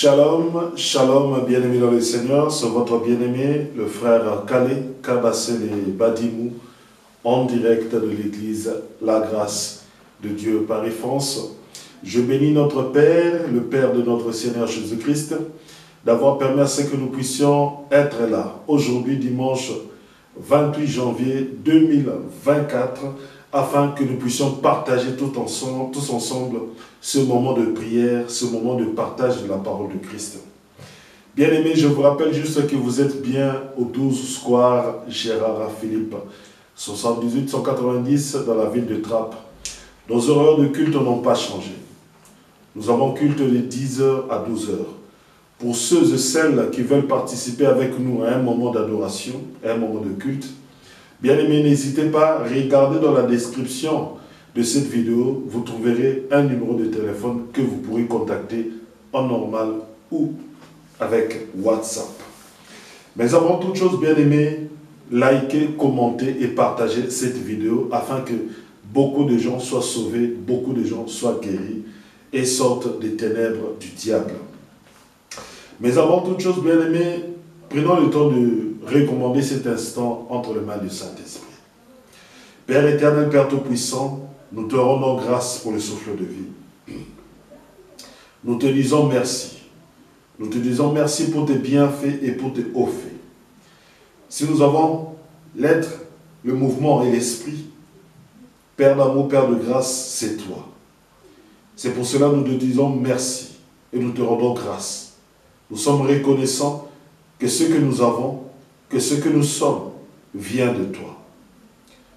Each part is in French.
Shalom, shalom, bien-aimés dans le Seigneur, c'est votre bien-aimé, le frère Kale Kabasele Badimou, en direct de l'église La Grâce de Dieu Paris-France. Je bénis notre Père, le Père de notre Seigneur Jésus-Christ, d'avoir permis à ce que nous puissions être là, aujourd'hui, dimanche 28 janvier 2024, afin que nous puissions partager tous ensemble ce moment de prière, ce moment de partage de la parole de Christ. Bien-aimés, je vous rappelle juste que vous êtes bien au 12 Square Gérard Philippe, 78-190 dans la ville de Trappes. Nos horaires de culte n'ont pas changé. Nous avons culte de 10h à 12h. Pour ceux et celles qui veulent participer avec nous à un moment d'adoration, à un moment de culte, bien-aimés, n'hésitez pas, regardez dans la description de cette vidéo, vous trouverez un numéro de téléphone que vous pourrez contacter en normal ou avec WhatsApp. Mais avant toute chose, bien-aimés, likez, commentez et partagez cette vidéo afin que beaucoup de gens soient sauvés, beaucoup de gens soient guéris et sortent des ténèbres du diable. Mais avant toute chose, bien-aimés, prenons le temps de recommander cet instant entre les mains du Saint-Esprit. Père éternel, Père Tout-Puissant, nous te rendons grâce pour le souffle de vie. Nous te disons merci. Nous te disons merci pour tes bienfaits et pour tes hauts faits. Si nous avons l'être, le mouvement et l'esprit, Père d'amour, Père de grâce, c'est toi. C'est pour cela que nous te disons merci et nous te rendons grâce. Nous sommes reconnaissants que ce que nous avons, que ce que nous sommes, vient de toi.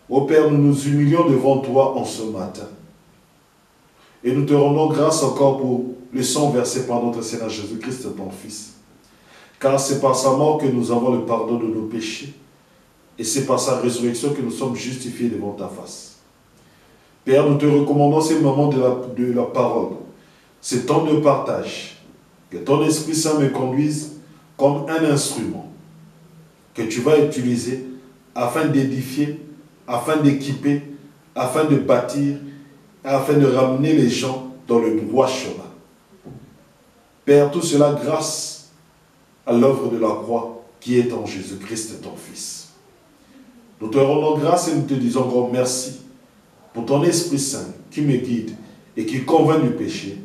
Ô Père, nous nous humilions devant toi en ce matin. Et nous te rendons grâce encore pour le sang versé par notre Seigneur Jésus-Christ, ton Fils. Car c'est par sa mort que nous avons le pardon de nos péchés. Et c'est par sa résurrection que nous sommes justifiés devant ta face. Père, nous te recommandons ces moments de la parole, ces temps de partage. Que ton Esprit Saint me conduise comme un instrument que tu vas utiliser afin d'édifier, afin d'équiper, afin de bâtir, afin de ramener les gens dans le droit chemin. Père, tout cela grâce à l'œuvre de la croix qui est en Jésus-Christ, ton Fils. Nous te rendons grâce et nous te disons encore merci pour ton Esprit Saint qui me guide et qui convainc du péché.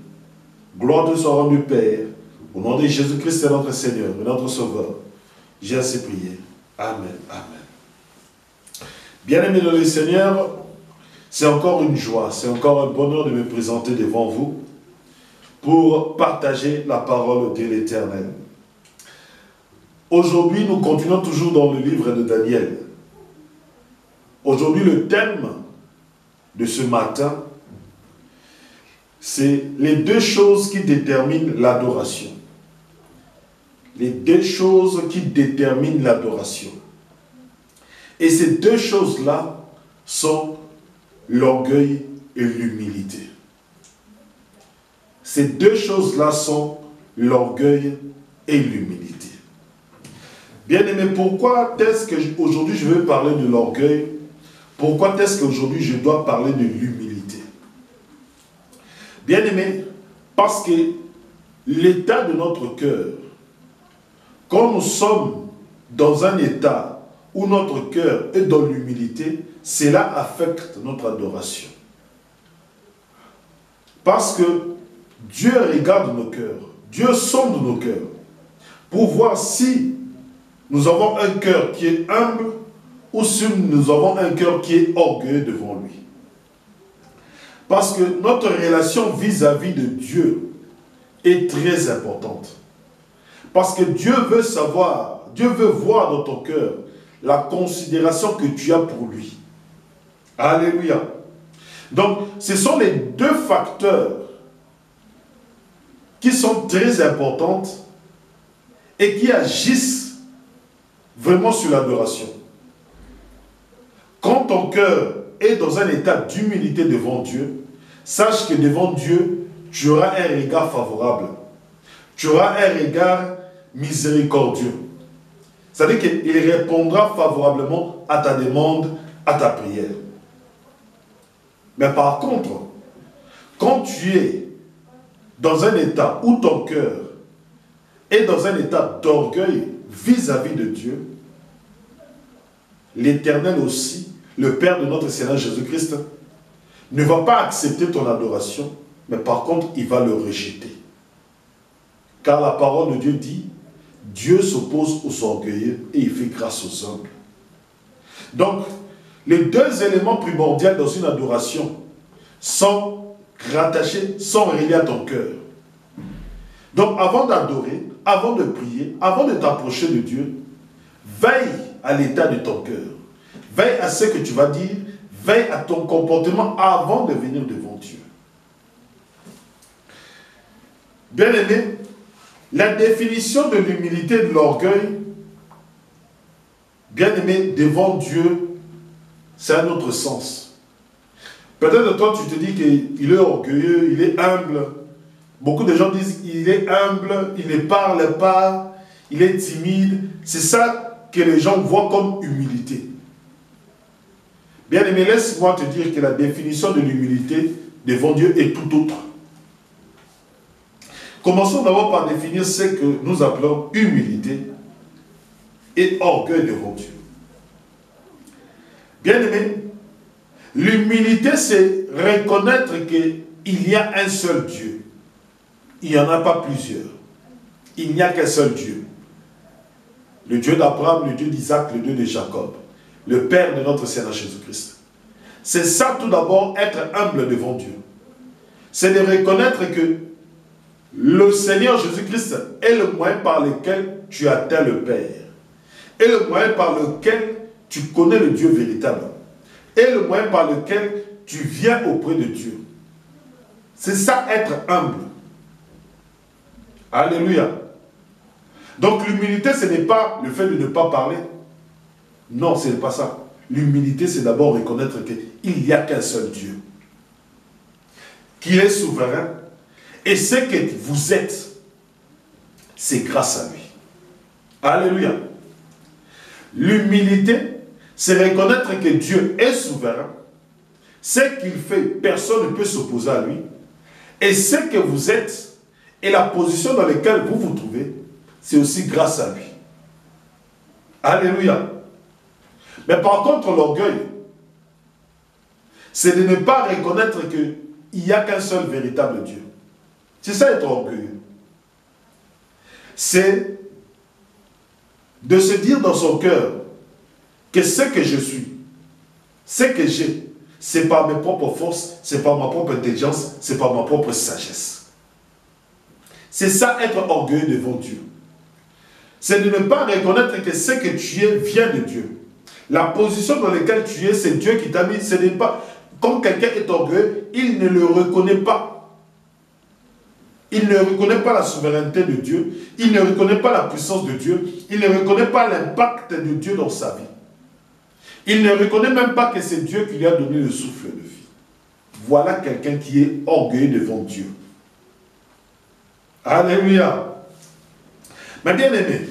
Gloire te soit rendue, Père, au nom de Jésus-Christ, notre Seigneur et notre Sauveur. J'ai ainsi prié. Amen. Amen. Bien-aimés dans le Seigneur, c'est encore une joie, c'est encore un bonheur de me présenter devant vous pour partager la parole de l'Éternel. Aujourd'hui, nous continuons toujours dans le livre de Daniel. Aujourd'hui, le thème de ce matin, c'est les deux choses qui déterminent l'adoration. Les deux choses qui déterminent l'adoration. Et ces deux choses-là sont l'orgueil et l'humilité. Ces deux choses-là sont l'orgueil et l'humilité. Bien-aimés, pourquoi est-ce qu'aujourd'hui je veux parler de l'orgueil? Pourquoi est-ce qu'aujourd'hui je dois parler de l'humilité? Bien-aimés, parce que l'état de notre cœur, quand nous sommes dans un état où notre cœur est dans l'humilité, cela affecte notre adoration. Parce que Dieu regarde nos cœurs, Dieu sonde nos cœurs, pour voir si nous avons un cœur qui est humble ou si nous avons un cœur qui est orgueilleux devant lui. Parce que notre relation vis-à-vis de Dieu est très importante. Parce que Dieu veut savoir, Dieu veut voir dans ton cœur la considération que tu as pour lui. Alléluia. Donc, ce sont les deux facteurs qui sont très importants et qui agissent vraiment sur l'adoration. Quand ton cœur est dans un état d'humilité devant Dieu, sache que devant Dieu, tu auras un regard favorable. Tu auras un regard miséricordieux. C'est-à-dire qu'il répondra favorablement à ta demande, à ta prière. Mais par contre, quand tu es dans un état où ton cœur est dans un état d'orgueil vis-à-vis de Dieu, l'Éternel aussi, le Père de notre Seigneur Jésus-Christ, ne va pas accepter ton adoration, mais par contre, il va le rejeter. Car la parole de Dieu dit, Dieu s'oppose aux orgueilleux et il fait grâce aux humbles. Donc, les deux éléments primordiaux dans une adoration sont rattachés, sont reliés à ton cœur. Donc, avant d'adorer, avant de prier, avant de t'approcher de Dieu, veille à l'état de ton cœur. Veille à ce que tu vas dire, veille à ton comportement avant de venir devant Dieu. Bien-aimé, la définition de l'humilité et de l'orgueil, bien-aimé, devant Dieu, c'est un autre sens. Peut-être toi, tu te dis qu'il est orgueilleux, il est humble. Beaucoup de gens disent qu'il est humble, il ne parle pas, il est timide. C'est ça que les gens voient comme humilité. Bien-aimé, laisse-moi te dire que la définition de l'humilité devant Dieu est tout autre. Commençons d'abord par définir ce que nous appelons humilité et orgueil devant Dieu. Bien-aimé, l'humilité, c'est reconnaître qu'il y a un seul Dieu. Il n'y en a pas plusieurs. Il n'y a qu'un seul Dieu. Le Dieu d'Abraham, le Dieu d'Isaac, le Dieu de Jacob. Le Père de notre Seigneur Jésus-Christ. C'est ça tout d'abord, être humble devant Dieu. C'est de reconnaître que le Seigneur Jésus-Christ est le moyen par lequel tu atteins le Père. Et le moyen par lequel tu connais le Dieu véritable. Et le moyen par lequel tu viens auprès de Dieu. C'est ça, être humble. Alléluia. Donc l'humilité, ce n'est pas le fait de ne pas parler. Non, ce n'est pas ça. L'humilité, c'est d'abord reconnaître qu'il n'y a qu'un seul Dieu. Qui est souverain. Et ce que vous êtes, c'est grâce à lui. Alléluia. L'humilité, c'est reconnaître que Dieu est souverain. Ce qu'il fait, personne ne peut s'opposer à lui. Et ce que vous êtes et la position dans laquelle vous vous trouvez, c'est aussi grâce à lui. Alléluia. Mais par contre, l'orgueil, c'est de ne pas reconnaître qu'il n'y a qu'un seul véritable Dieu. C'est ça être orgueilleux. C'est de se dire dans son cœur que ce que je suis, ce que j'ai, ce n'est pas mes propres forces, ce n'est pas ma propre intelligence, ce n'est pas ma propre sagesse. C'est ça être orgueilleux devant Dieu. C'est de ne pas reconnaître que ce que tu es vient de Dieu. La position dans laquelle tu es, c'est Dieu qui t'a mis. Ce n'est pas, quand quelqu'un est orgueilleux, il ne le reconnaît pas. Il ne reconnaît pas la souveraineté de Dieu. Il ne reconnaît pas la puissance de Dieu. Il ne reconnaît pas l'impact de Dieu dans sa vie. Il ne reconnaît même pas que c'est Dieu qui lui a donné le souffle de vie. Voilà quelqu'un qui est orgueilleux devant Dieu. Alléluia. Mais bien aimé,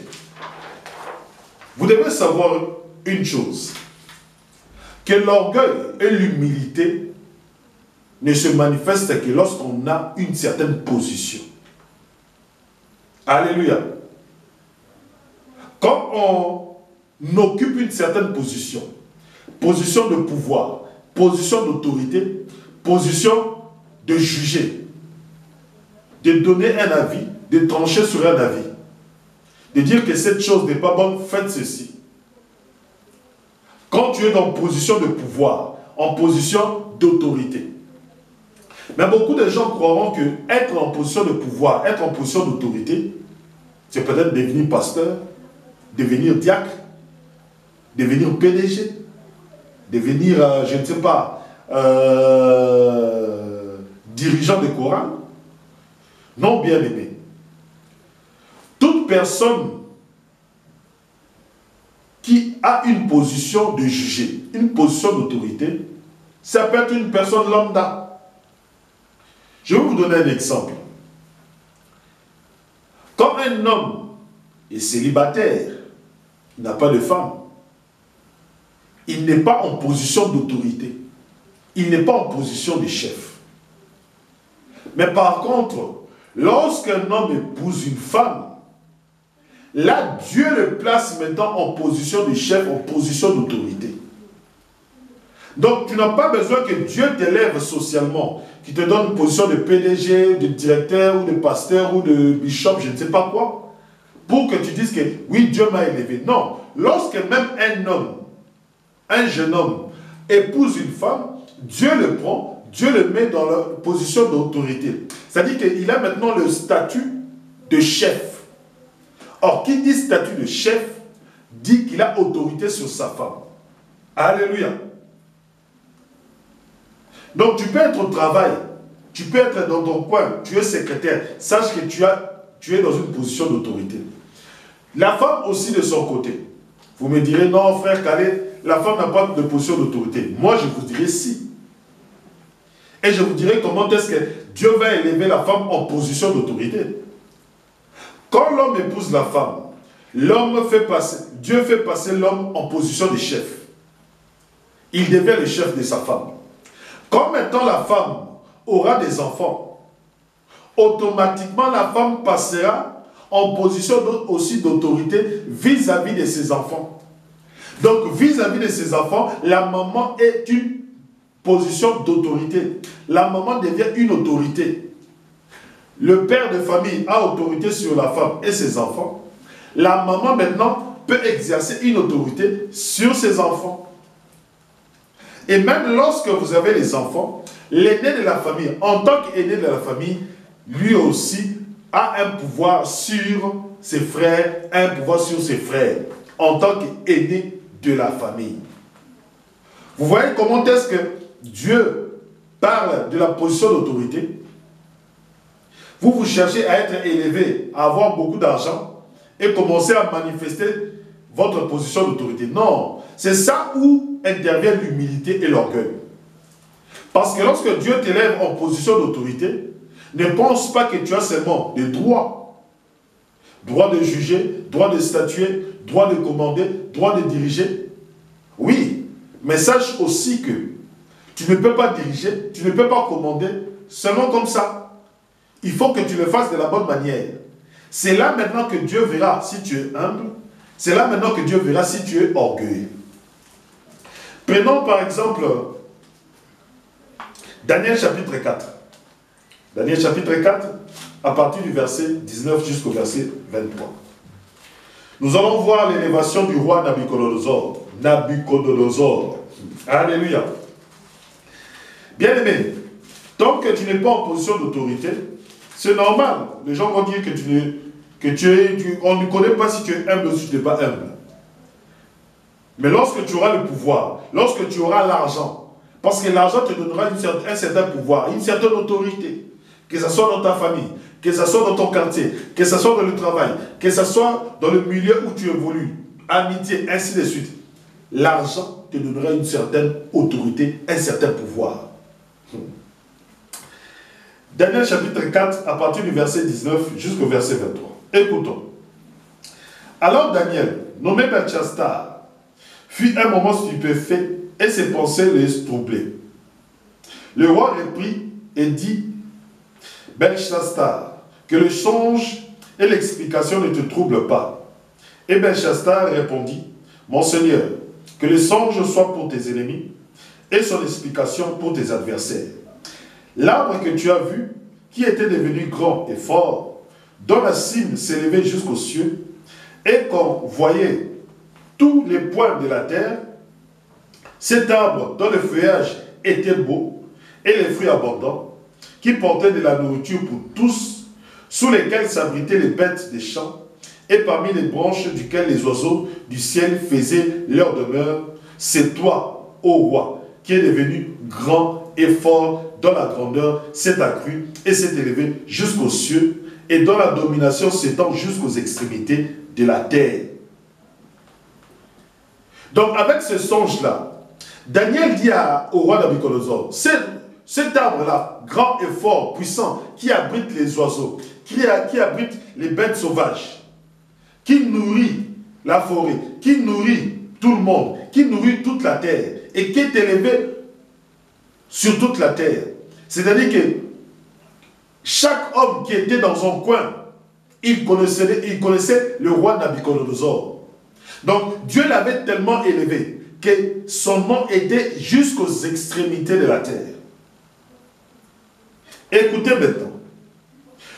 vous devez savoir une chose, que l'orgueil et l'humilité ne se manifestent que lorsqu'on a une certaine position. Alléluia. Quand on occupe une certaine position, position de pouvoir, position d'autorité, position de juger, de donner un avis, de trancher sur un avis, de dire que cette chose n'est pas bonne, faites ceci. Quand tu es dans position de pouvoir, en position d'autorité. Mais beaucoup de gens croiront que être en position de pouvoir, être en position d'autorité, c'est peut-être devenir pasteur, devenir diacre, devenir PDG, devenir, je ne sais pas, dirigeant de Coran. Non, bien aimé. Toute personne qui a une position de juger, une position d'autorité, ça peut être une personne lambda. Je vais vous donner un exemple. Quand un homme est célibataire, il n'a pas de femme, il n'est pas en position d'autorité, il n'est pas en position de chef. Mais par contre, lorsqu'un homme épouse une femme, Là, Dieu le place maintenant en position de chef, en position d'autorité. Donc, tu n'as pas besoin que Dieu t'élève socialement, qui te donne une position de PDG, de directeur, ou de pasteur, ou de bishop, je ne sais pas quoi, pour que tu dises que oui, Dieu m'a élevé. Non, lorsque même un homme, un jeune homme, épouse une femme, Dieu le prend, Dieu le met dans la position d'autorité. C'est-à-dire qu'il a maintenant le statut de chef. Or, qui dit statut de chef, dit qu'il a autorité sur sa femme. Alléluia. Donc, tu peux être au travail, tu peux être dans ton coin, tu es secrétaire. Sache que tu es dans une position d'autorité. La femme aussi de son côté. Vous me direz, non, frère Calais, la femme n'a pas de position d'autorité. Moi, je vous dirai si. Et je vous dirai comment est-ce que Dieu va élever la femme en position d'autorité. Quand l'homme épouse la femme, Dieu fait passer l'homme en position de chef. Il devient le chef de sa femme. Quand maintenant la femme aura des enfants, automatiquement la femme passera en position aussi d'autorité vis-à-vis de ses enfants. Donc vis-à-vis de ses enfants, la maman est une position d'autorité. La maman devient une autorité. Le père de famille a autorité sur la femme et ses enfants. La maman maintenant peut exercer une autorité sur ses enfants. Et même lorsque vous avez les enfants, l'aîné de la famille, en tant qu'aîné de la famille, lui aussi a un pouvoir sur ses frères, un pouvoir sur ses frères, en tant qu'aîné de la famille. Vous voyez comment est-ce que Dieu parle de la position d'autorité? Vous cherchez à être élevé, à avoir beaucoup d'argent et commencer à manifester votre position d'autorité. Non, c'est ça où intervient l'humilité et l'orgueil. Parce que lorsque Dieu t'élève en position d'autorité, ne pense pas que tu as seulement des droits. Droit de juger, droit de statuer, droit de commander, droit de diriger. Oui, mais sache aussi que tu ne peux pas diriger, tu ne peux pas commander seulement comme ça. Il faut que tu le fasses de la bonne manière. C'est là maintenant que Dieu verra si tu es humble. C'est là maintenant que Dieu verra si tu es orgueilleux. Prenons par exemple Daniel chapitre 4. Daniel chapitre 4, à partir du verset 19 jusqu'au verset 23. Nous allons voir l'élévation du roi Nabuchodonosor. Nabuchodonosor. Alléluia. Bien-aimé, tant que tu n'es pas en position d'autorité, c'est normal. Les gens vont dire que on ne connaît pas si tu es humble ou si tu n'es pas humble. Mais lorsque tu auras le pouvoir, lorsque tu auras l'argent, parce que l'argent te donnera un certain pouvoir, une certaine autorité, que ce soit dans ta famille, que ce soit dans ton quartier, que ce soit dans le travail, que ce soit dans le milieu où tu évolues, amitié, ainsi de suite. L'argent te donnera une certaine autorité, un certain pouvoir. Daniel chapitre 4, à partir du verset 19 jusqu'au verset 23. Écoutons. Alors Daniel, nommé Belchastar, fut un moment stupéfait et ses pensées les troublaient. Le roi reprit et dit, Belchastar, que le songe et l'explication ne te troublent pas. Et Belchastar répondit, mon Seigneur, que le songe soit pour tes ennemis et son explication pour tes adversaires. L'arbre que tu as vu, qui était devenu grand et fort, dont la cime s'élevait jusqu'aux cieux, et qu'on voyait tous les points de la terre, cet arbre dont le feuillage était beau et les fruits abondants, qui portait de la nourriture pour tous, sous lesquels s'abritaient les bêtes des champs, et parmi les branches duquel les oiseaux du ciel faisaient leur demeure, c'est toi, ô roi, qui es devenu grand et fort, dont la grandeur s'est accrue et s'est élevée jusqu'aux cieux, et dont la domination s'étend jusqu'aux extrémités de la terre. Donc avec ce songe-là, Daniel dit au roi Nabuchodonosor, cet arbre-là, grand et fort, puissant, qui abrite les oiseaux, qui abrite les bêtes sauvages, qui nourrit la forêt, qui nourrit tout le monde, qui nourrit toute la terre, et qui est élevé sur toute la terre. C'est-à-dire que chaque homme qui était dans son coin, il connaissait le roi Nabuchodonosor. Donc Dieu l'avait tellement élevé que son nom était jusqu'aux extrémités de la terre. Écoutez maintenant.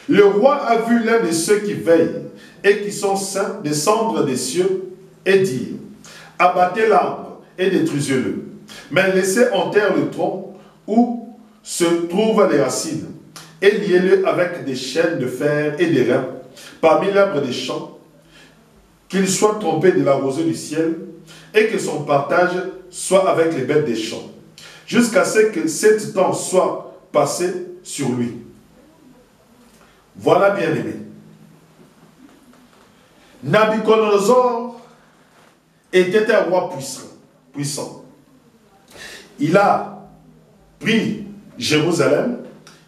Le roi a vu l'un de ceux qui veillent et qui sont saints descendre des cieux et dire: abattez l'arbre et détruisez-le, mais laissez en terre le tronc où se trouvent les racines, et liez-le avec des chaînes de fer et des reins parmi l'arbre des champs, qu'il soit trompé de la rosée du ciel, et que son partage soit avec les bêtes des champs, jusqu'à ce que 7 temps soit passé sur lui. Voilà, bien-aimé. Nabuchodonosor était un roi puissant. Il a pris Jérusalem,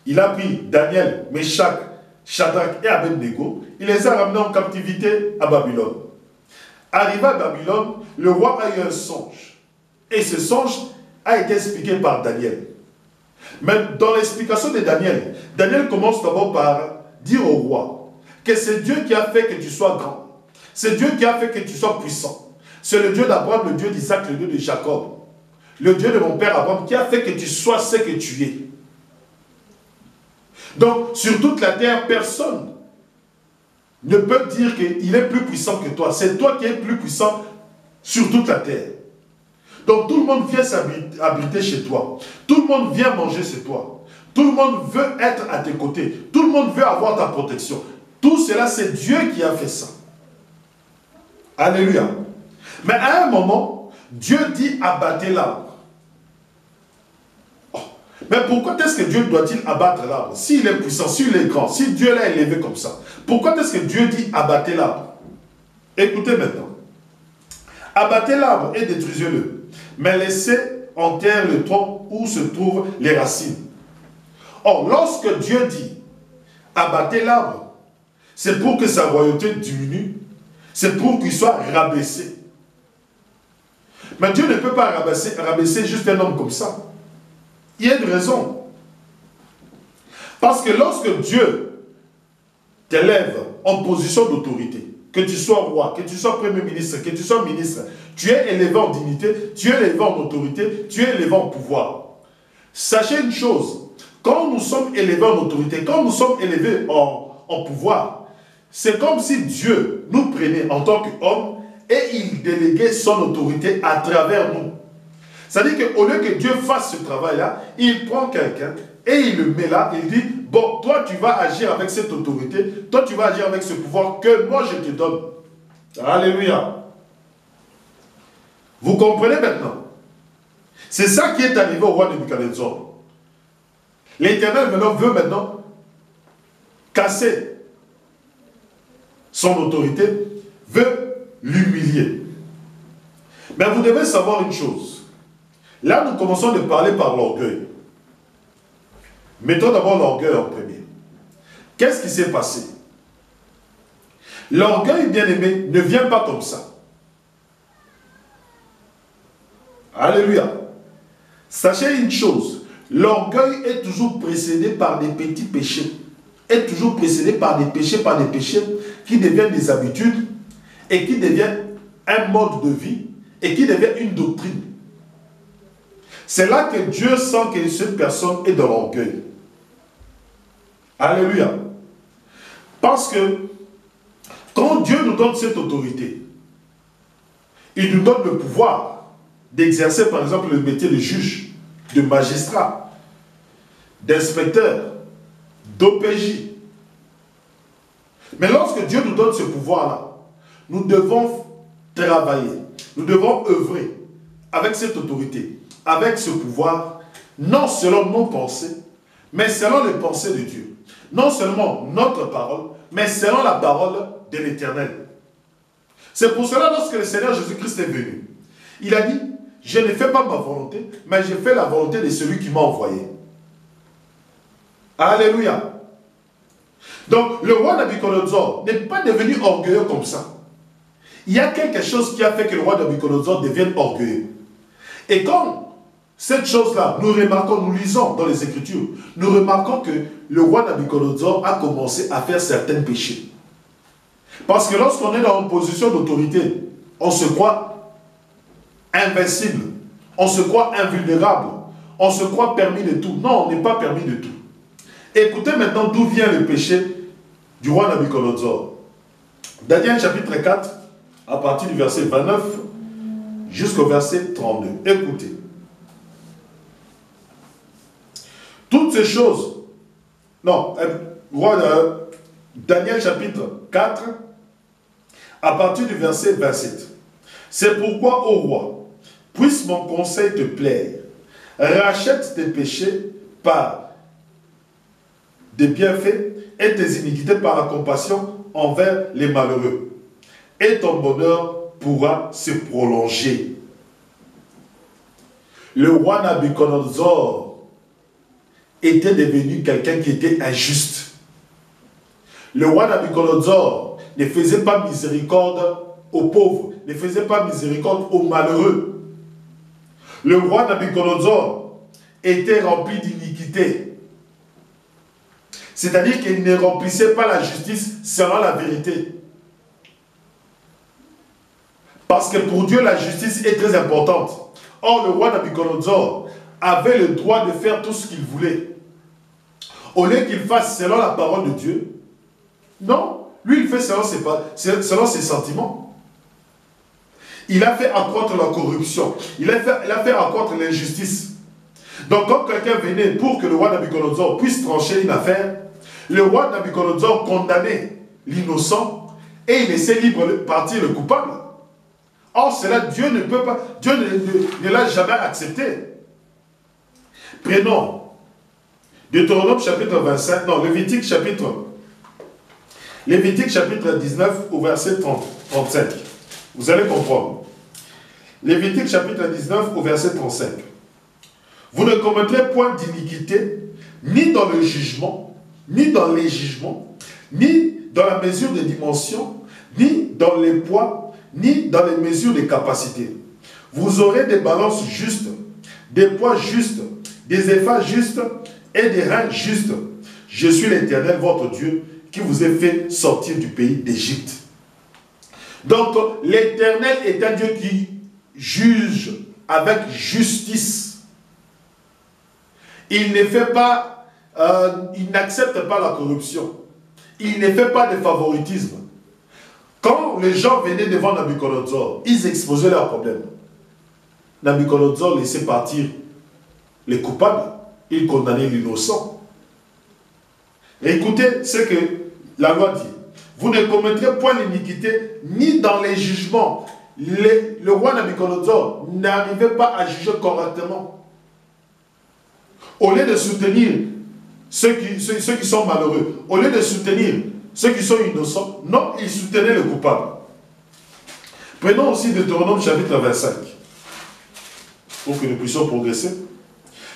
il a pris Daniel, Meshach, Shadrach et Abednego, il les a ramenés en captivité à Babylone. Arrivé à Babylone, le roi a eu un songe. Et ce songe a été expliqué par Daniel. Mais dans l'explication de Daniel, Daniel commence d'abord par dire au roi que c'est Dieu qui a fait que tu sois grand. C'est Dieu qui a fait que tu sois puissant. C'est le Dieu d'Abraham, le Dieu d'Isaac, le Dieu de Jacob. Le Dieu de mon père Abraham qui a fait que tu sois ce que tu es. Donc, sur toute la terre, personne ne peut dire qu'il est plus puissant que toi. C'est toi qui es plus puissant sur toute la terre. Donc, tout le monde vient s'habiter chez toi. Tout le monde vient manger chez toi. Tout le monde veut être à tes côtés. Tout le monde veut avoir ta protection. Tout cela, c'est Dieu qui a fait ça. Alléluia. Mais à un moment, Dieu dit abattez l'arbre. Oh. Mais pourquoi est-ce que Dieu doit-il abattre l'arbre? S'il est puissant, s'il est grand, si Dieu l'a élevé comme ça, pourquoi est-ce que Dieu dit abattez l'arbre? Écoutez maintenant. Abattez l'arbre et détruisez-le, mais laissez en terre le tronc où se trouvent les racines. Or, lorsque Dieu dit abattez l'arbre, c'est pour que sa royauté diminue, c'est pour qu'il soit rabaissé. Mais Dieu ne peut pas rabaisser juste un homme comme ça. Il y a une raison. Parce que lorsque Dieu t'élève en position d'autorité, que tu sois roi, que tu sois premier ministre, que tu sois ministre, tu es élevé en dignité, tu es élevé en autorité, tu es élevé en pouvoir. Sachez une chose, quand nous sommes élevés en autorité, quand nous sommes élevés en pouvoir, c'est comme si Dieu nous prenait en tant qu'homme et il déléguait son autorité à travers nous. C'est-à-dire qu'au lieu que Dieu fasse ce travail-là, il prend quelqu'un et il le met là, il dit, bon, toi tu vas agir avec cette autorité, toi tu vas agir avec ce pouvoir que moi je te donne. Alléluia. Vous comprenez maintenant? C'est ça qui est arrivé au roi de Nabuchodonosor. L'Éternel veut maintenant casser son autorité, veut l'humilier. Mais vous devez savoir une chose. Là, nous commençons de parler par l'orgueil. Mettons d'abord l'orgueil en premier. Qu'est-ce qui s'est passé? L'orgueil, bien-aimé, ne vient pas comme ça. Alléluia. Sachez une chose. L'orgueil est toujours précédé par des petits péchés. Est toujours précédé par des péchés qui deviennent des habitudes et qui deviennent un mode de vie et qui deviennent une doctrine. C'est là que Dieu sent que cette personne est dans l'orgueil. Alléluia. Parce que quand Dieu nous donne cette autorité, il nous donne le pouvoir d'exercer par exemple le métier de juge, de magistrat, d'inspecteur, d'OPJ. Mais lorsque Dieu nous donne ce pouvoir-là, nous devons travailler, nous devons œuvrer avec cette autorité, avec ce pouvoir, non selon nos pensées, mais selon les pensées de Dieu. Non seulement notre parole, mais selon la parole de l'Éternel. C'est pour cela, lorsque le Seigneur Jésus-Christ est venu, il a dit, je ne fais pas ma volonté, mais je fais la volonté de celui qui m'a envoyé. Alléluia. Donc, le roi Nabuchodonosor n'est pas devenu orgueilleux comme ça. Il y a quelque chose qui a fait que le roi Nabuchodonosor devienne orgueilleux. Et quand cette chose-là, nous remarquons, nous lisons dans les Écritures, nous remarquons que le roi Nabuchodonosor a commencé à faire certains péchés. Parce que lorsqu'on est dans une position d'autorité, on se croit invincible, on se croit invulnérable, on se croit permis de tout. Non, on n'est pas permis de tout. Écoutez maintenant d'où vient le péché du roi Nabuchodonosor. Daniel chapitre 4, à partir du verset 29 jusqu'au verset 32. Écoutez. Toutes ces choses, non, Daniel chapitre 4, à partir du verset 27. C'est pourquoi, ô roi, puisse mon conseil te plaire, rachète tes péchés par des bienfaits et tes iniquités par la compassion envers les malheureux. Et ton bonheur pourra se prolonger. Le roi Nabuchodonosor était devenu quelqu'un qui était injuste. Le roi Nabuchodonosor ne faisait pas miséricorde aux pauvres, ne faisait pas miséricorde aux malheureux. Le roi Nabuchodonosor était rempli d'iniquité. C'est-à-dire qu'il ne remplissait pas la justice selon la vérité. Parce que pour Dieu, la justice est très importante. Or, le roi Nabuchodonosor avait le droit de faire tout ce qu'il voulait. Au lieu qu'il fasse selon la parole de Dieu, non, lui il fait selon ses sentiments. Il a fait accroître la corruption, il a fait accroître l'injustice. Donc quand quelqu'un venait pour que le roi Nabuchodonosor puisse trancher une affaire, le roi Nabuchodonosor condamnait l'innocent et il laissait libre partir le coupable. Or cela, Dieu ne peut pas, Dieu ne l'a jamais accepté. Prenons Deutéronome chapitre 25, non, Lévitique chapitre 19 au verset 35. Vous allez comprendre. Lévitique chapitre 19 au verset 35. Vous ne commettrez point d'iniquité, ni dans le jugement, ni dans les jugements, ni dans la mesure des dimensions, ni dans les poids, ni dans les mesures des capacités. Vous aurez des balances justes, des poids justes, des éphases justes et des reins justes. Je suis l'Éternel, votre Dieu, qui vous ai fait sortir du pays d'Égypte. Donc, l'Éternel est un Dieu qui juge avec justice. Il ne fait pas, il n'accepte pas la corruption. Il ne fait pas de favoritisme. Quand les gens venaient devant Nabuchodonosor, ils exposaient leurs problèmes. Nabuchodonosor laissait partir les coupables. Il condamnait l'innocent. Écoutez ce que la loi dit. Vous ne commettrez point l'iniquité ni dans les jugements. Le roi Nabuchodonosor n'arrivait pas à juger correctement. Au lieu de soutenir ceux qui sont malheureux, au lieu de soutenir ceux qui sont innocents, non, il soutenait le coupable. Prenons aussi Deutéronome chapitre 25, pour que nous puissions progresser.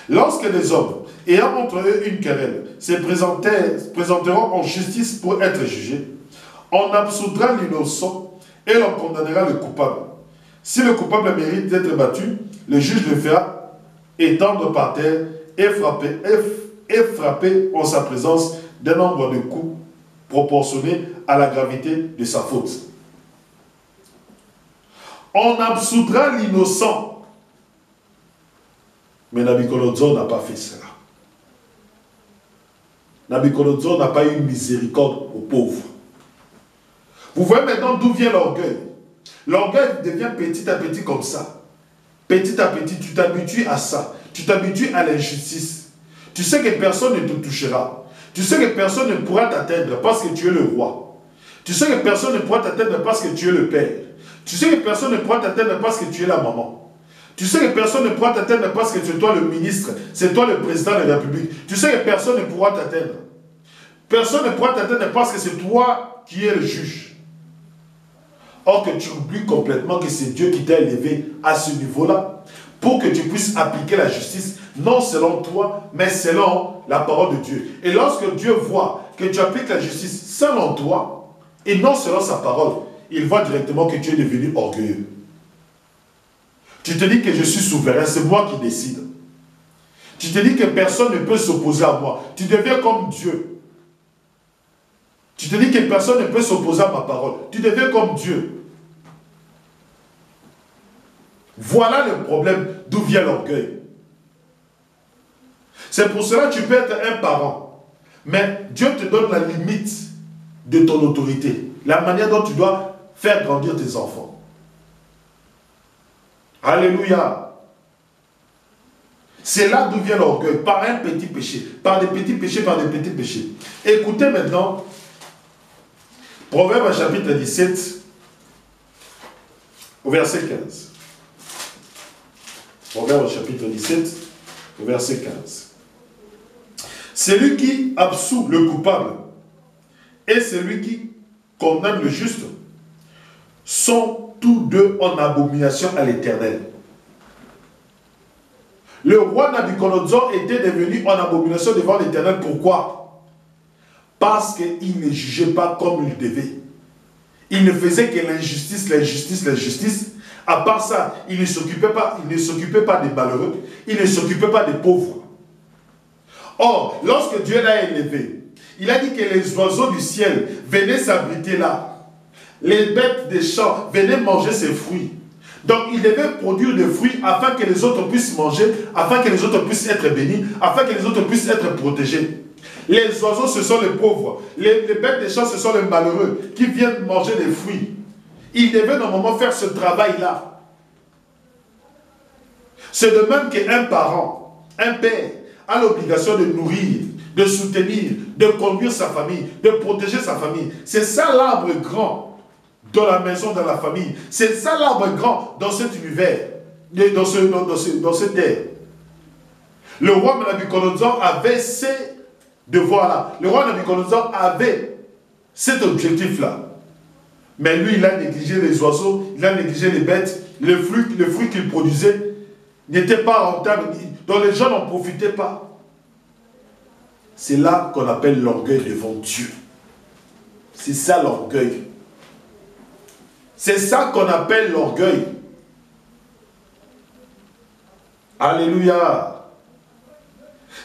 Lorsque les hommes, ayant entre eux une querelle, se présenteront en justice pour être jugés, on absoudra l'innocent et l'on condamnera le coupable. Si le coupable mérite d'être battu, le juge le fera étendre par terre et frapper en sa présence d'un nombre de coups proportionné à la gravité de sa faute. On absoudra l'innocent. Mais Nabuchodonosor n'a pas fait cela. Nabuchodonosor n'a pas eu miséricorde aux pauvres. Vous voyez maintenant d'où vient l'orgueil. L'orgueil devient petit à petit comme ça. Petit à petit, tu t'habitues à ça. Tu t'habitues à l'injustice. Tu sais que personne ne te touchera. Tu sais que personne ne pourra t'atteindre parce que tu es le roi. Tu sais que personne ne pourra t'atteindre parce que tu es le père. Tu sais que personne ne pourra t'atteindre parce que tu es la maman. Tu sais que personne ne pourra t'atteindre parce que c'est toi le ministre, c'est toi le président de la République. Tu sais que personne ne pourra t'atteindre. Personne ne pourra t'atteindre parce que c'est toi qui es le juge. Or que tu oublies complètement que c'est Dieu qui t'a élevé à ce niveau-là pour que tu puisses appliquer la justice, non selon toi, mais selon la parole de Dieu. Et lorsque Dieu voit que tu appliques la justice selon toi et non selon sa parole, il voit directement que tu es devenu orgueilleux. Tu te dis que je suis souverain, c'est moi qui décide. Tu te dis que personne ne peut s'opposer à moi. Tu deviens comme Dieu. Tu te dis que personne ne peut s'opposer à ma parole. Tu deviens comme Dieu. Voilà le problème d'où vient l'orgueil. C'est pour cela que tu peux être un parent. Mais Dieu te donne la limite de ton autorité. La manière dont tu dois faire grandir tes enfants. Alléluia. C'est là d'où vient l'orgueil. Par un petit péché. Par des petits péchés, par des petits péchés. Écoutez maintenant. Proverbe chapitre 17. Au verset 15. Proverbe chapitre 17. Au verset 15. Celui qui absout le coupable et celui qui condamne le juste sont tous deux en abomination à l'Éternel. Le roi Nabuchodonosor était devenu en abomination devant l'Éternel. Pourquoi? Parce qu'il ne jugeait pas comme il devait. Il ne faisait que l'injustice, l'injustice, l'injustice. À part ça, il ne s'occupait pas des malheureux, il ne s'occupait pas des pauvres. Or, lorsque Dieu l'a élevé, il a dit que les oiseaux du ciel venaient s'abriter là. Les bêtes des champs venaient manger ses fruits. Donc, il devait produire des fruits afin que les autres puissent manger, afin que les autres puissent être bénis, afin que les autres puissent être protégés. Les oiseaux, ce sont les pauvres. Les bêtes des champs, ce sont les malheureux qui viennent manger des fruits. Il devait normalement faire ce travail-là. C'est de même qu'un parent, un père, a l'obligation de nourrir, de soutenir, de conduire sa famille, de protéger sa famille. C'est ça l'arbre grand dans la maison, dans la famille. C'est ça l'arbre grand dans cet univers, dans cette terre. Le roi Nabuchodonosor avait ces devoirs-là. Le roi Nabuchodonosor avait cet objectif-là. Mais lui, il a négligé les oiseaux, il a négligé les bêtes, les fruits qu'il produisait n'étaient pas rentables, dont les gens n'en profitaient pas. C'est là qu'on appelle l'orgueil devant Dieu. C'est ça l'orgueil. C'est ça qu'on appelle l'orgueil. Alléluia.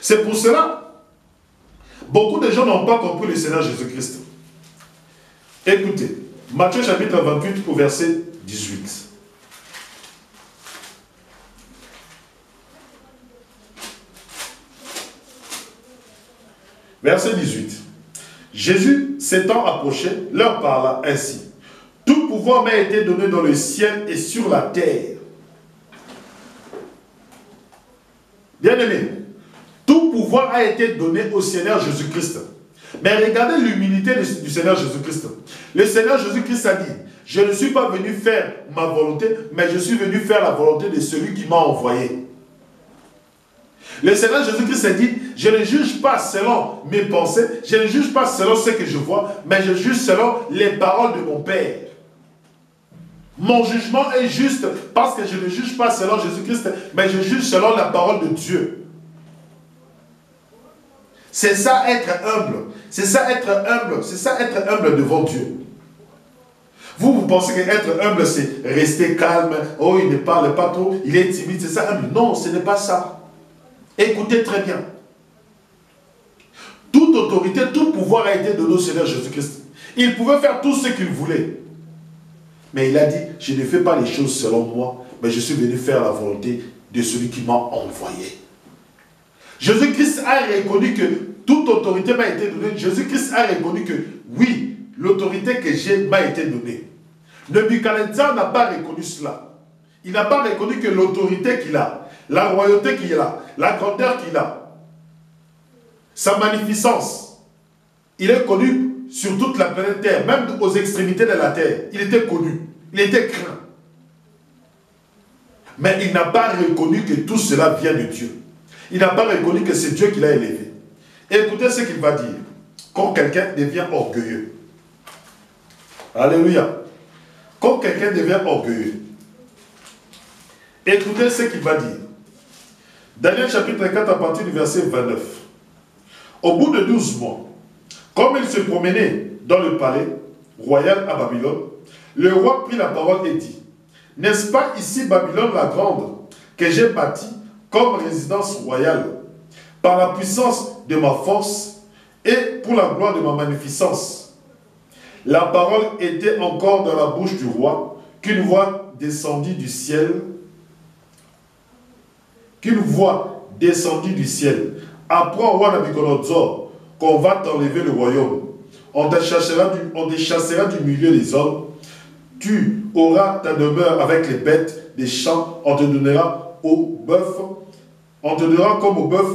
C'est pour cela, beaucoup de gens n'ont pas compris le Seigneur Jésus-Christ. Écoutez, Matthieu chapitre 28 au verset 18. Verset 18. Jésus s'étant approché, leur parla ainsi. Tout pouvoir m'a été donné dans le ciel et sur la terre. Bien-aimé, tout pouvoir a été donné au Seigneur Jésus-Christ. Mais regardez l'humilité du Seigneur Jésus-Christ. Le Seigneur Jésus-Christ a dit, je ne suis pas venu faire ma volonté, mais je suis venu faire la volonté de celui qui m'a envoyé. Le Seigneur Jésus-Christ a dit, je ne juge pas selon mes pensées, je ne juge pas selon ce que je vois, mais je juge selon les paroles de mon Père. Mon jugement est juste parce que je ne juge pas selon Jésus-Christ, mais je juge selon la parole de Dieu. C'est ça être humble. C'est ça être humble. C'est ça être humble devant Dieu. Vous pensez qu'être humble, c'est rester calme. Oh, il ne parle pas trop. Il est timide. C'est ça humble. Non, ce n'est pas ça. Écoutez très bien. Toute autorité, tout pouvoir a été donné au Seigneur Jésus-Christ. Il pouvait faire tout ce qu'il voulait. Mais il a dit, je ne fais pas les choses selon moi, mais je suis venu faire la volonté de celui qui m'a envoyé. Jésus-Christ a reconnu que toute autorité m'a été donnée. Jésus-Christ a reconnu que oui, l'autorité que j'ai m'a été donnée. Nebuchadnezzar n'a pas reconnu cela. Il n'a pas reconnu que l'autorité qu'il a, la royauté qu'il a, la grandeur qu'il a, sa magnificence, il est connu sur toute la planète Terre, même aux extrémités de la Terre. Il était connu, il était craint. Mais il n'a pas reconnu que tout cela vient de Dieu. Il n'a pas reconnu que c'est Dieu qui l'a élevé. Écoutez ce qu'il va dire quand quelqu'un devient orgueilleux. Alléluia. Quand quelqu'un devient orgueilleux, écoutez ce qu'il va dire. Daniel chapitre 4 à partir du verset 29. Au bout de 12 mois, comme il se promenait dans le palais royal à Babylone, le roi prit la parole et dit, « N'est-ce pas ici Babylone la grande que j'ai bâtie comme résidence royale, par la puissance de ma force et pour la gloire de ma magnificence. La parole était encore dans la bouche du roi, qu'une voix descendit du ciel. Qu'une voix descendit du ciel. Apprends au roi Nabuchodonosor qu'on va t'enlever le royaume. On te chassera du milieu des hommes. Tu auras ta demeure avec les bêtes des champs. On te donnera au bœuf. On te donnera comme au bœuf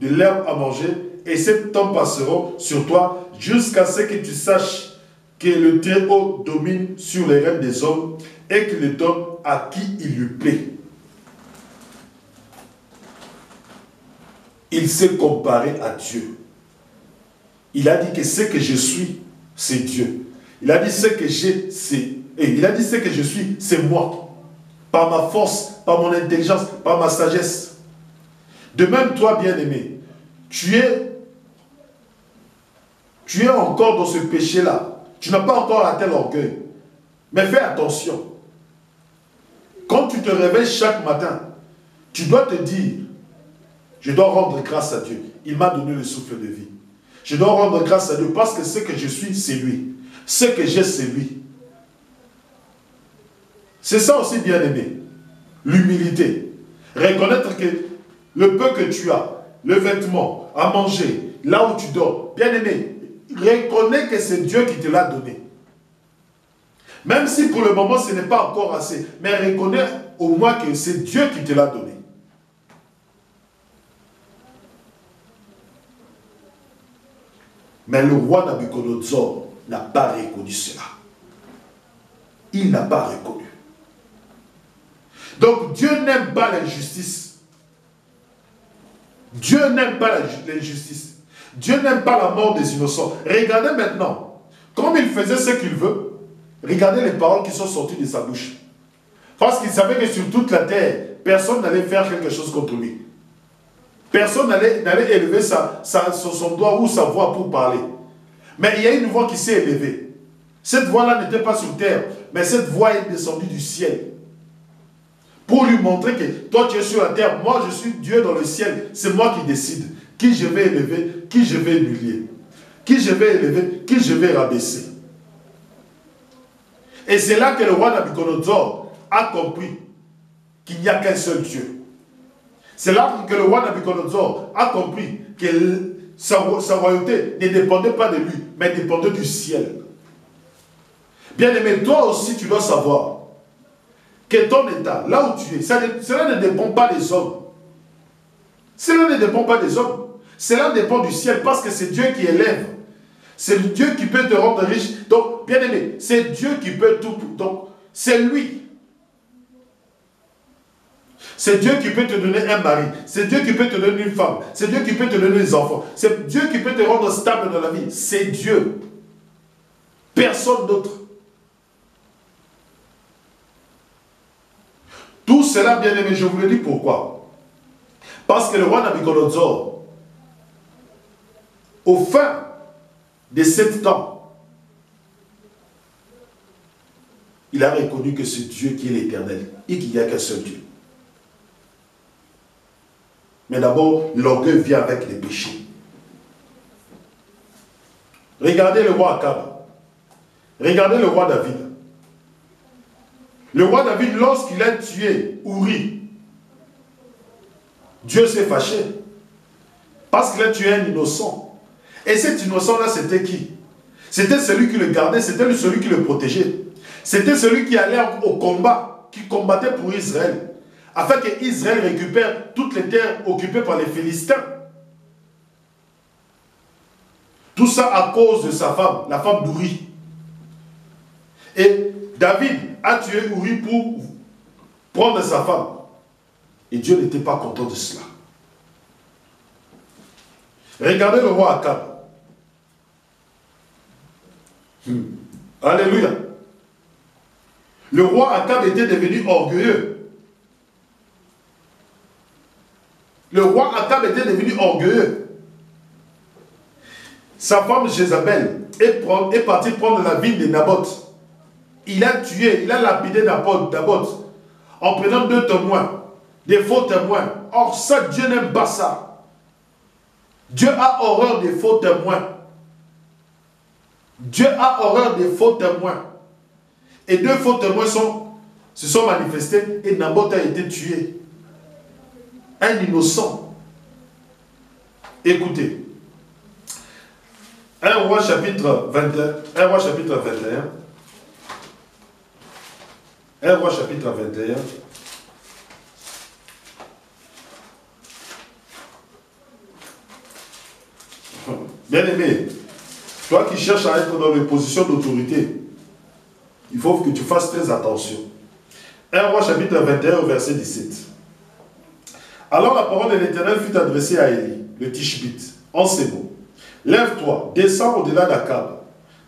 de l'herbe à manger. Et 7 temps passeront sur toi jusqu'à ce que tu saches que le Très-Haut domine sur les rênes des hommes et qu'il le donne à qui il lui plaît. Il s'est comparé à Dieu. Il a dit que ce que je suis, c'est Dieu. Il a dit ce que j'ai, c'est... Et il a dit ce que je suis, c'est moi. Par ma force, par mon intelligence, par ma sagesse. De même, toi, bien-aimé, tu es encore dans ce péché-là. Tu n'as pas encore atteint l'orgueil. Mais fais attention. Quand tu te réveilles chaque matin, tu dois te dire, je dois rendre grâce à Dieu. Il m'a donné le souffle de vie. Je dois rendre grâce à Dieu parce que ce que je suis, c'est lui. Ce que j'ai, c'est lui. C'est ça aussi, bien-aimé. L'humilité. Reconnaître que le peu que tu as, le vêtement, à manger, là où tu dors, bien-aimé, reconnais que c'est Dieu qui te l'a donné. Même si pour le moment ce n'est pas encore assez, mais reconnais au moins que c'est Dieu qui te l'a donné. Mais le roi Nabuchodonosor n'a pas reconnu cela. Il n'a pas reconnu. Donc Dieu n'aime pas l'injustice. Dieu n'aime pas l'injustice. Dieu n'aime pas la mort des innocents. Regardez maintenant, comme il faisait ce qu'il veut, regardez les paroles qui sont sorties de sa bouche. Parce qu'il savait que sur toute la terre, personne n'allait faire quelque chose contre lui. Personne n'allait élever son doigt ou sa voix pour parler. Mais il y a une voix qui s'est élevée. Cette voix-là n'était pas sur terre, mais cette voix est descendue du ciel. Pour lui montrer que toi tu es sur la terre, moi je suis Dieu dans le ciel. C'est moi qui décide qui je vais élever, qui je vais humilier. Qui je vais élever, qui je vais rabaisser. Et c'est là que le roi Nabuchodonosor a compris qu'il n'y a qu'un seul Dieu. C'est là que le roi Nabuchodonosor a compris que sa royauté ne dépendait pas de lui, mais dépendait du ciel. Bien-aimé, toi aussi tu dois savoir que ton état, là où tu es, cela ne dépend pas des hommes. Cela ne dépend pas des hommes. Cela dépend du ciel parce que c'est Dieu qui élève. C'est Dieu qui peut te rendre riche. Donc, bien-aimé, c'est Dieu qui peut tout. Donc, c'est lui. C'est Dieu qui peut te donner un mari. C'est Dieu qui peut te donner une femme. C'est Dieu qui peut te donner des enfants. C'est Dieu qui peut te rendre stable dans la vie. C'est Dieu. Personne d'autre. Tout cela, bien-aimé, je vous le dis pourquoi. Parce que le roi Nabuchodonosor, au fin de 7 ans, il a reconnu que c'est Dieu qui est l'Éternel et qu'il n'y a qu'un seul Dieu. Mais d'abord, l'orgueil vient avec les péchés. Regardez le roi Akab. Regardez le roi David. Le roi David, lorsqu'il a tué Uri, Dieu s'est fâché. Parce qu'il a tué un innocent. Et cet innocent-là, c'était qui? C'était celui qui le gardait, c'était celui qui le protégeait. C'était celui qui allait au combat, qui combattait pour Israël. Afin qu'Israël récupère toutes les terres occupées par les Philistins. Tout ça à cause de sa femme, la femme d'Uri. Et David a tué Uri pour prendre sa femme. Et Dieu n'était pas content de cela. Regardez le roi Akab. Alléluia. Le roi Akab était devenu orgueilleux. Le roi Akab était devenu orgueilleux. Sa femme Jézabel est partie prendre la ville de Naboth. Il a tué, il a lapidé Naboth en prenant 2 témoins, des faux témoins. Or ça, Dieu n'aime pas ça. Dieu a horreur des faux témoins. Dieu a horreur des faux témoins. Et 2 faux témoins se sont manifestés et Naboth a été tué. Un innocent. Écoutez. 1 Roi chapitre 21. 1 Roi chapitre 21. 1 Roi chapitre 21. Bien-aimé, toi qui cherches à être dans une position d'autorité, il faut que tu fasses très attention. 1 Roi chapitre 21 verset 17. Alors la parole de l'Éternel fut adressée à Élie, le Tishbite, en ces mots. Lève-toi, descends au-delà d'Akab.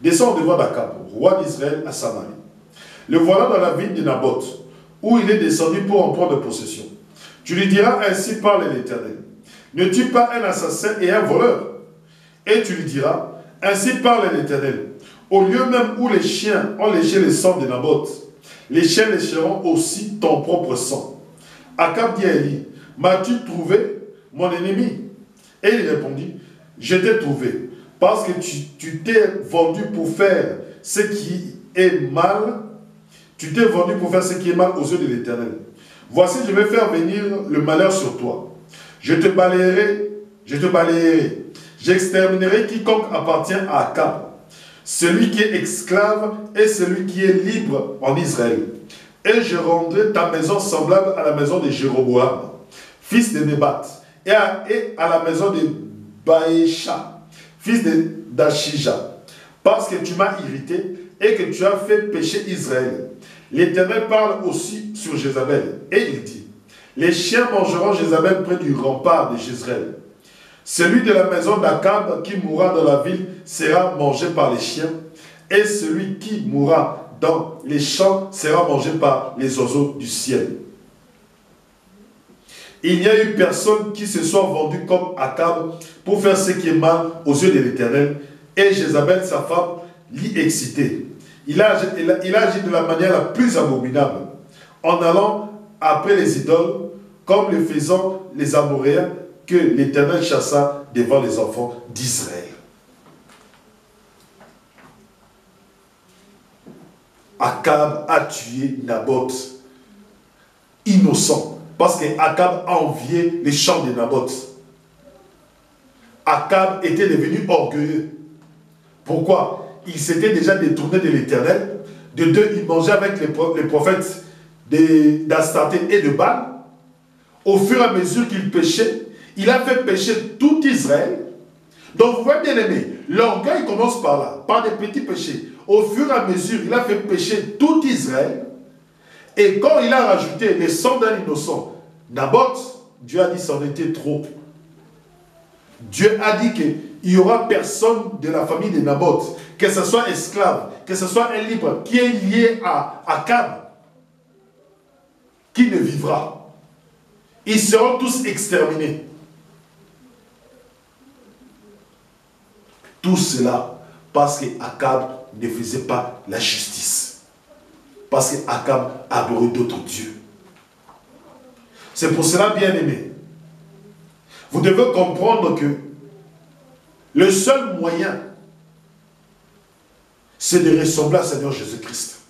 Descends au-devant d'Akab, roi d'Israël à Samarie. Le voilà dans la ville de Naboth, où il est descendu pour en prendre possession. Tu lui diras, ainsi parle l'Éternel. Ne tue pas un assassin et un voleur. Et tu lui diras, ainsi parle l'Éternel. Au lieu même où les chiens ont léché le sang de Naboth, les chiens lécheront aussi ton propre sang. Akab dit à Élie, m'as-tu trouvé mon ennemi? Et il répondit, je t'ai trouvé, parce que tu t'es vendu pour faire ce qui est mal. Tu t'es vendu pour faire ce qui est mal aux yeux de l'Éternel. Voici, je vais faire venir le malheur sur toi. Je te balayerai. J'exterminerai quiconque appartient à Akab, celui qui est esclave et celui qui est libre en Israël. Et je rendrai ta maison semblable à la maison de Jéroboam, fils de Nébat, et à la maison de Baécha, fils d'Achija, parce que tu m'as irrité et que tu as fait pécher Israël. L'Éternel parle aussi sur Jézabel, et il dit, les chiens mangeront Jézabel près du rempart de Jézreel. Celui de la maison d'Akab qui mourra dans la ville sera mangé par les chiens, et celui qui mourra dans les champs sera mangé par les oiseaux du ciel. Il n'y a eu personne qui se soit vendu comme Akab pour faire ce qui est mal aux yeux de l'Éternel, et Jézabel, sa femme, l'y excitait. Il a agi de la manière la plus abominable, en allant après les idoles, comme le faisant les Amoréens, que l'Éternel chassa devant les enfants d'Israël. Akab a tué Naboth, innocent, parce qu'Akab a envié les champs de Naboth. Akab était devenu orgueilleux. Pourquoi? Il s'était déjà détourné de l'Éternel. De 2, il mangeait avec les prophètes d'Astarté et de Baal. Au fur et à mesure qu'il péchait, il a fait pécher tout Israël. Donc vous voyez bien aimé, l'orgueil commence par là, par des petits péchés. Au fur et à mesure, il a fait pécher tout Israël. Et quand il a rajouté les sang d'un innocent, Naboth, Dieu a dit c'en était trop. Dieu a dit qu'il n'y aura personne de la famille de Naboth, que ce soit esclave, que ce soit un libre, qui est lié à Akab, qui ne vivra. Ils seront tous exterminés. Tout cela parce qu'Akab ne faisait pas la justice. Parce qu'Akab adorait d'autres dieux. C'est pour cela, bien aimé, vous devez comprendre que le seul moyen, c'est de ressembler à Seigneur Jésus-Christ.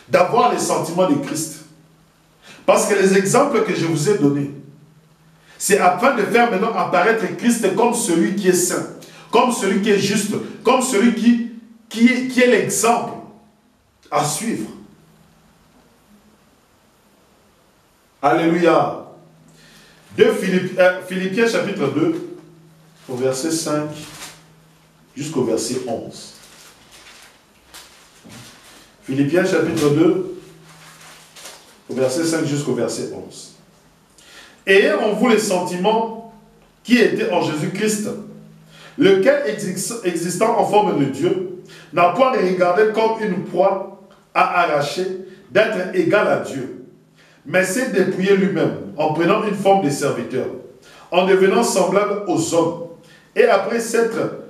D'avoir les sentiments de Christ. Parce que les exemples que je vous ai donnés, c'est afin de faire maintenant apparaître Christ comme celui qui est saint, comme celui qui est juste, comme celui qui est l'exemple à suivre. Alléluia. De Philippiens chapitre 2, au verset 5 jusqu'au verset 11. Philippiens chapitre 2, au verset 5 jusqu'au verset 11. Ayez en vous les sentiments qui étaient en Jésus-Christ, lequel existant en forme de Dieu, n'a point regardé comme une proie à arracher d'être égal à Dieu, mais s'est dépouillé lui-même en prenant une forme de serviteur, en devenant semblable aux hommes, et après s'être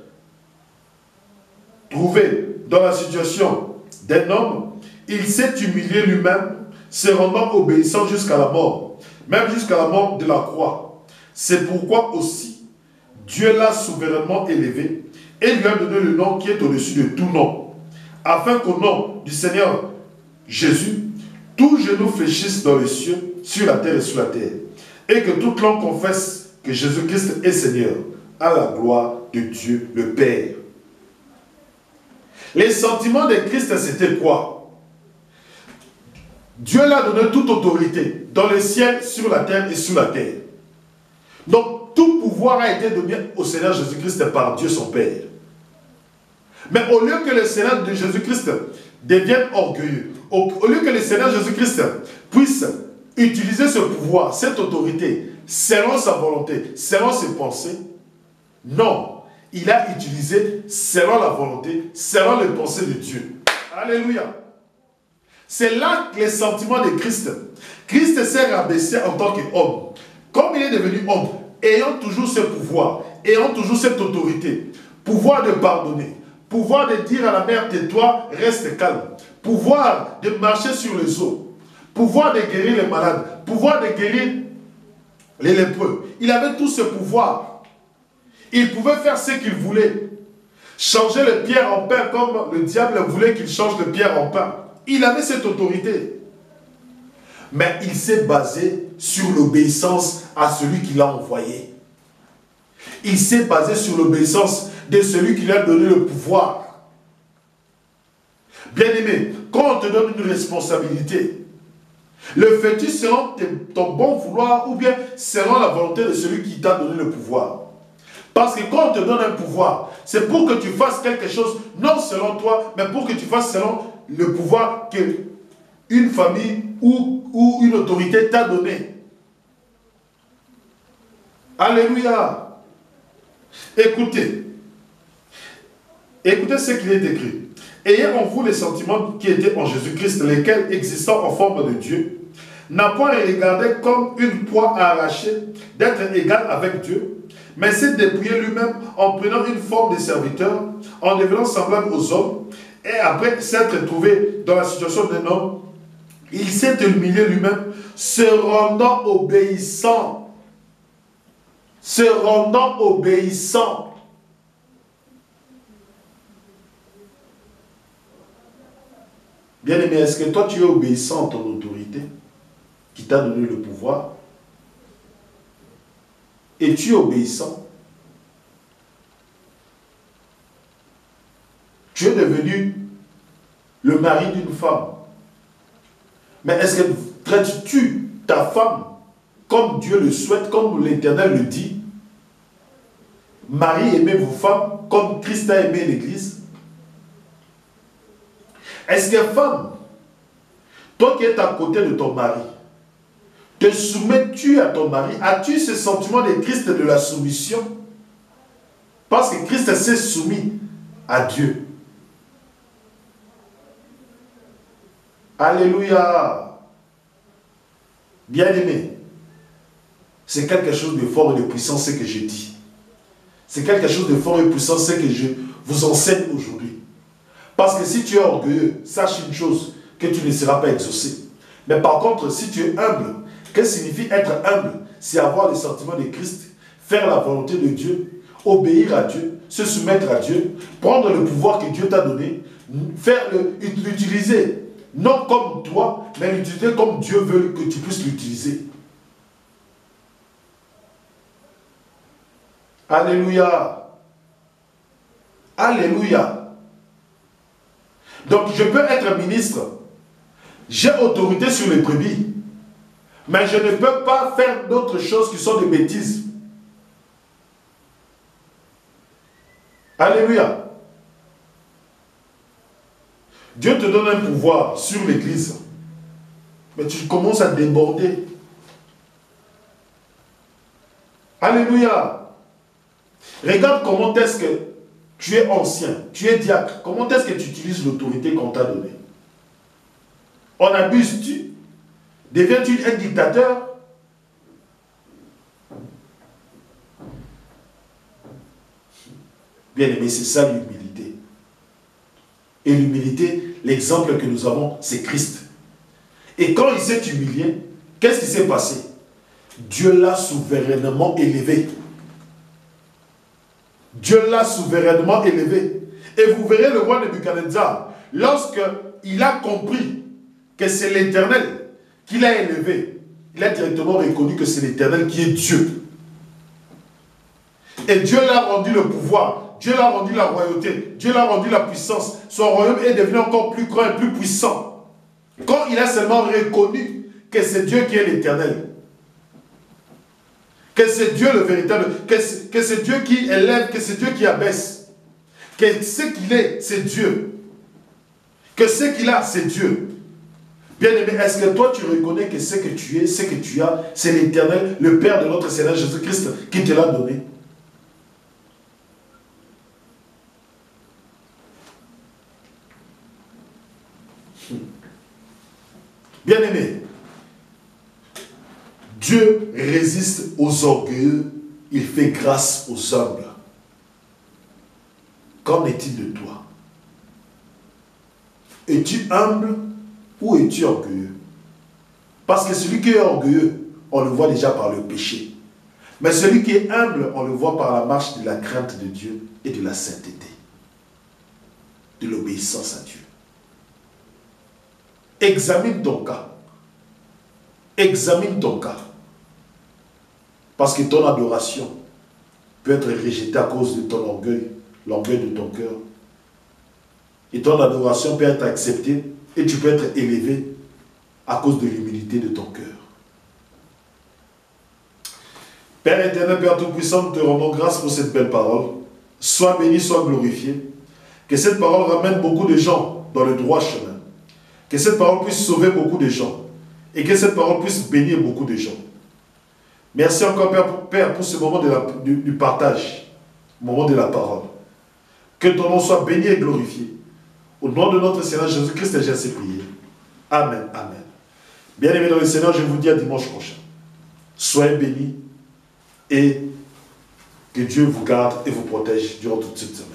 trouvé dans la situation d'un homme, il s'est humilié lui-même, se rendant obéissant jusqu'à la mort, même jusqu'à la mort de la croix. C'est pourquoi aussi Dieu l'a souverainement élevé et lui a donné le nom qui est au-dessus de tout nom, afin qu'au nom du Seigneur Jésus, tous genoux fléchissent dans les cieux, sur la terre et sous la terre, et que toute langue confesse que Jésus-Christ est Seigneur, à la gloire de Dieu le Père. Les sentiments de Christ, c'était quoi? Dieu l'a donné toute autorité dans le ciel, sur la terre et sous la terre. Donc, tout pouvoir a été donné au Seigneur Jésus-Christ par Dieu son Père. Mais au lieu que le Seigneur de Jésus-Christ devienne orgueilleux, au lieu que le Seigneur Jésus-Christ puisse utiliser ce pouvoir, cette autorité, selon sa volonté, selon ses pensées, non, il a utilisé selon la volonté, selon les pensées de Dieu. Alléluia. C'est là que les sentiments de Christ. Christ s'est rabaissé en tant qu'homme. Comme il est devenu homme, ayant toujours ce pouvoir, ayant toujours cette autorité, pouvoir de pardonner, pouvoir de dire à la mer, tais-toi, reste calme, pouvoir de marcher sur les eaux, pouvoir de guérir les malades, pouvoir de guérir les lépreux. Il avait tout ce pouvoir. Il pouvait faire ce qu'il voulait. Changer les pierres en pain comme le diable voulait qu'il change les pierres en pain. Il avait cette autorité. Mais il s'est basé sur l'obéissance à celui qui l'a envoyé. Il s'est basé sur l'obéissance de celui qui lui a donné le pouvoir. Bien-aimé, quand on te donne une responsabilité, le fais-tu selon ton bon vouloir ou bien selon la volonté de celui qui t'a donné le pouvoir? Parce que quand on te donne un pouvoir, c'est pour que tu fasses quelque chose, non selon toi, mais pour que tu fasses selon le pouvoir qu'une famille ou une autorité t'a donné. Alléluia. Écoutez. Écoutez ce qu'il est écrit. Ayez en vous les sentiments qui étaient en Jésus-Christ, lesquels, existant en forme de Dieu, n'a point regardé comme une proie à arracher d'être égal avec Dieu, mais s'est dépouillé lui-même en prenant une forme de serviteur, en devenant semblable aux hommes, et après s'être trouvé dans la situation d'un homme, il s'est humilié lui-même, se rendant obéissant. Se rendant obéissant. Bien-aimé, est-ce que toi tu es obéissant à ton autorité qui t'a donné le pouvoir? Es-tu obéissant? Tu es devenu le mari d'une femme. Mais est-ce que traites-tu ta femme comme Dieu le souhaite, comme l'Éternel le dit? Marie, aimez vos femmes comme Christ a aimé l'Église. Est-ce que femme, toi qui es à côté de ton mari, te soumets-tu à ton mari? As-tu ce sentiment de Christ de la soumission? Parce que Christ s'est soumis à Dieu. Alléluia. Bien-aimé, c'est quelque chose de fort et de puissant ce que je dis. C'est quelque chose de fort et puissant ce que je vous enseigne aujourd'hui. Parce que si tu es orgueilleux, sache une chose, que tu ne seras pas exaucé. Mais par contre, si tu es humble, qu'est-ce que signifie être humble? C'est avoir le sentiment de Christ, faire la volonté de Dieu, obéir à Dieu, se soumettre à Dieu, prendre le pouvoir que Dieu t'a donné, l'utiliser, non comme toi, mais l'utiliser comme Dieu veut que tu puisses l'utiliser. Alléluia. Alléluia. Donc je peux être ministre, j'ai autorité sur les brebis, mais je ne peux pas faire d'autres choses qui sont des bêtises. Alléluia. Dieu te donne un pouvoir sur l'église, mais tu commences à déborder. Alléluia. Regarde comment est-ce que tu es ancien, tu es diacre. Comment est-ce que tu utilises l'autorité qu'on t'a donnée? En abuses-tu? Deviens-tu un dictateur? Bien aimé, c'est ça l'humilité. Et l'humilité, l'exemple que nous avons, c'est Christ. Et quand il s'est humilié, qu'est-ce qui s'est passé? Dieu l'a souverainement élevé. Dieu l'a souverainement élevé. Et vous verrez le roi Nebuchadnezzar, lorsqu'il a compris que c'est l'Éternel qui l'a élevé, il a directement reconnu que c'est l'Éternel qui est Dieu. Et Dieu l'a rendu le pouvoir, Dieu l'a rendu la royauté, Dieu l'a rendu la puissance. Son royaume est devenu encore plus grand et plus puissant. Quand il a seulement reconnu que c'est Dieu qui est l'Éternel, que c'est Dieu le véritable, que c'est Dieu qui élève, que c'est Dieu qui abaisse, que ce qu'il est, c'est Dieu, que ce qu'il a, c'est Dieu. Bien-aimé, est-ce que toi tu reconnais que ce que tu es, ce que tu as, c'est l'Éternel, le Père de notre Seigneur Jésus-Christ qui te l'a donné? Bien-aimé, Dieu résiste aux orgueilleux, il fait grâce aux humbles. Qu'en est-il de toi? Es-tu humble ou es-tu orgueilleux? Parce que celui qui est orgueilleux, on le voit déjà par le péché. Mais celui qui est humble, on le voit par la marche de la crainte de Dieu et de la sainteté, de l'obéissance à Dieu. Examine ton cas. Examine ton cas. Parce que ton adoration peut être rejetée à cause de ton orgueil, l'orgueil de ton cœur. Et ton adoration peut être acceptée et tu peux être élevé à cause de l'humilité de ton cœur. Père éternel, Père Tout-Puissant, nous te rendons grâce pour cette belle parole. Sois béni, sois glorifié. Que cette parole ramène beaucoup de gens dans le droit chemin. Que cette parole puisse sauver beaucoup de gens. Et que cette parole puisse bénir beaucoup de gens. Merci encore, Père, pour ce moment du partage, moment de la parole. Que ton nom soit béni et glorifié. Au nom de notre Seigneur Jésus-Christ, j'ai ainsi prié. Amen, amen. Bien-aimés dans le Seigneur, je vous dis à dimanche prochain. Soyez bénis et que Dieu vous garde et vous protège durant toute cette semaine.